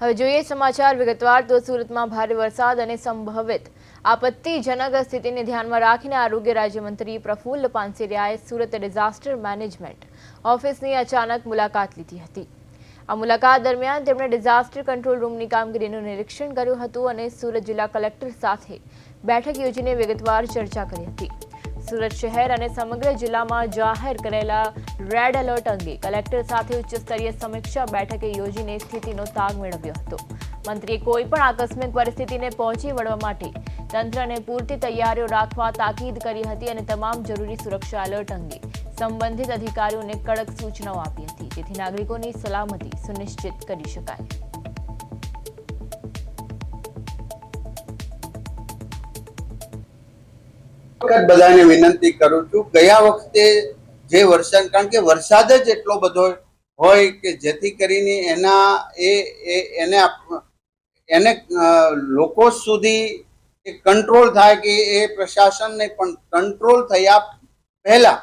હવે જોઈએ સમાચાર વિગતવાર તો સુરતમાં ભારે વરસાદ અને સંભવિત આપત્તિજનક સ્થિતિને ધ્યાનમાં રાખીને આરોગ્ય રાજ્યમંત્રી પ્રફુલ્લ પાનસેરિયાએ સુરત ડિઝાસ્ટર મેનેજમેન્ટ ઓફિસની અચાનક મુલાકાત લીધી હતી। આ મુલાકાત દરમિયાન તેમણે ડિઝાસ્ટર કંટ્રોલ રૂમની કામગીરીનું નિરીક્ષણ કર્યું હતું અને સુરત જિલ્લા કલેક્ટર સાથે બેઠક યોજીને વિગતવાર ચર્ચા કરી હતી। સુરત શહેર અને સમગ્ર જિલ્લામાં જાહેર કરેલા રેડ એલર્ટ અંગે કલેક્ટર સાથે ઉચ્ચ સ્તરીય સમીક્ષા બેઠકે યોજીને સ્થિતિનો તાગ મેળવ્યો હતો। મંત્રીએ કોઈપણ આકસ્મિક પરિસ્થિતિને પહોંચી વળવા માટે તંત્રને પૂરતી તૈયારીઓ રાખવા તાકીદ કરી હતી અને તમામ જરૂરી સુરક્ષા એલર્ટ અંગે સંબંધિત અધિકારીઓને કડક સૂચનાઓ આપી હતી, જેથી નાગરિકોની સલામતી સુનિશ્ચિત કરી શકાય। બધાને વિનંતી કરું છું, ગયા વખતે જે વરસાદ, કારણ કે વરસાદ જ એટલો બધો હોય કે જેથી કરીને એને લોકો સુધી કંટ્રોલ થાય કે એ પ્રશાસનને પણ કંટ્રોલ થયા પહેલા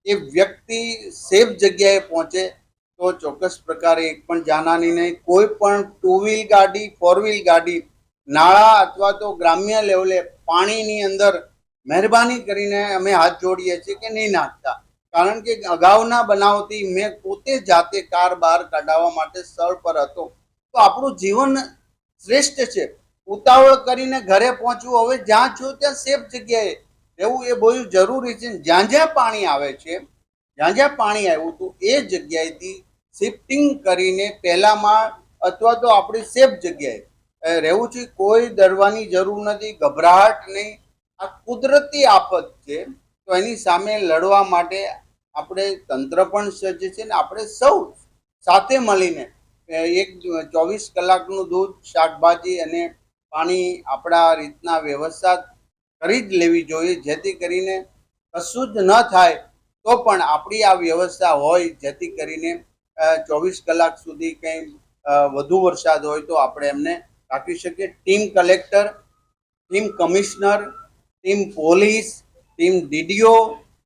એ વ્યક્તિ સેફ જગ્યાએ પહોંચે તો ચોક્કસ પ્રકારે એક પણ જાનહાની નહીં। કોઈ પણ ટુ વ્હીલ ગાડી, ફોર વ્હીલ ગાડી નાળા અથવા તો ગ્રામ્ય લેવલે પાણીની અંદર મહેરબાની કરીને અમે હાથ જોડીએ છીએ કે નહીં નાખતા, કારણ કે અગાઉના બનાવથી મેં પોતે જાતે કાર બહાર કાઢવા માટે સ્થળ પર હતો, તો આપણું જીવન શ્રેષ્ઠ છે। ઉતાવળ કરીને ઘરે પહોંચવું, હવે જ્યાં છો ત્યાં સેફ જગ્યાએ રહેવું એ બહુ જરૂરી છે। જ્યાં જ્યાં પાણી આવે છે, જ્યાં જ્યાં પાણી આવ્યું હતું એ જગ્યાએથી શિફ્ટિંગ કરીને પહેલા માળ અથવા તો આપણી સેફ જગ્યાએ રહેવું છે। કોઈ ડરવાની જરૂર નથી, ગભરાટ નહીં। આ કુદરતી આફત છે, તો એની સામે લડવા માટે આપણે તંત્ર પણ સજ્જ છે ને આપણે સૌ સાથે મળીને એક 24 કલાકનું દૂધ, શાકભાજી અને પાણી આપણા રીતના વ્યવસ્થા કરી જ લેવી જોઈએ, જેથી કરીને કશું જ ન થાય તો પણ આપણી આ વ્યવસ્થા હોય, જેથી કરીને 24 કલાક સુધી કંઈ વધુ વરસાદ હોય તો આપણે એમને રાખી શકીએ। Team collector, team commissioner, team police, team DDO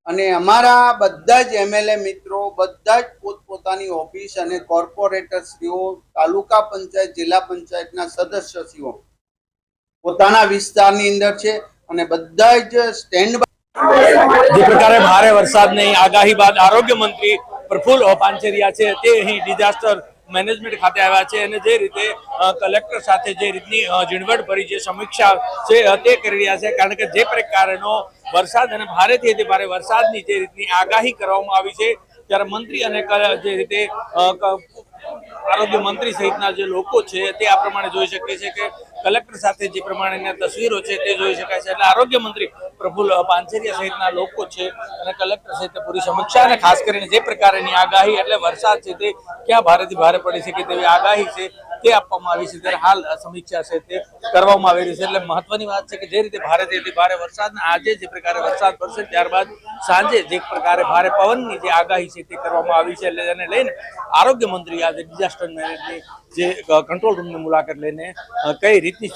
અને અમારા બધા જ એમએલએ મિત્રો, બધા જ પોતપોતાની ઓફિસ અને કોર્પોરેટરશ્રીઓ, તાલુકા પંચાયત, જિલ્લા પંચાયતના સદસ્યશ્રીઓ પોતાના વિસ્તારની અંદર છે અને બધા જ સ્ટેન્ડ બાય। જે પ્રકારે ભારે વરસાદની આગાહી બાદ આરોગ્ય મંત્રી પ્રફુલ્લ પાનસેરિયા છે તે અહીં ડિઝાસ્ટર મેનેજમેન્ટ ખાતે આવ્યા છે અને જે રીતે કલેક્ટર સાથે જે રીતની ઝીણવટભરી જે સમીક્ષા છે તે કરી રહ્યા છે, કારણ કે જે પ્રકારનો વરસાદ અને ભારેથી અતિ ભારે વરસાદની જે રીતની આગાહી કરવામાં આવી છે, ત્યારે મંત્રી અને જે રીતે આરોગ્ય મંત્રી સહિતના જે લોકો છે તે આ પ્રમાણે જોઈ શકે છે કે કલેક્ટર સાથે જે પ્રમાણેની તસવીરો છે તે જોઈ શકાય છે। એટલે આરોગ્ય મંત્રી પ્રફુલ્લ પાનસેરિયા સહિતના લોકો છે અને કલેક્ટર સહિત પૂરી સમીક્ષા અને ખાસ કરીને જે પ્રકારની આગાહી, એટલે વરસાદ છે તે ક્યાં ભારેથી ભારે પડી શકે તેવી આગાહી છે તે આપવામાં આવી છે, ત્યારે હાલ સમીક્ષા છે તે કરવામાં આવી રહી છે। એટલે મહત્વની વાત છે કે જે રીતે ભારેથી ભારે વરસાદ, આજે જે પ્રકારે વરસાદ પડશે ત્યારબાદ સાંજે જે પ્રકારે ભારે પવનની જે આગાહી છે તે કરવામાં આવી છે, એટલે એને લઈને આરોગ્ય મંત્રી આજે ડિઝાસ્ટર મેનેજની જે કંટ્રોલ રૂમની મુલાકાત લઈને કઈ રીતની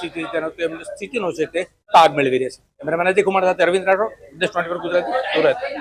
સ્થિતિનો છે તે તાગ મેળવી રહેશે। કેમેરામેન અજય કુમાર સાથે અરવિંદ રાઠોડ, ગુજરાતી, સુરત।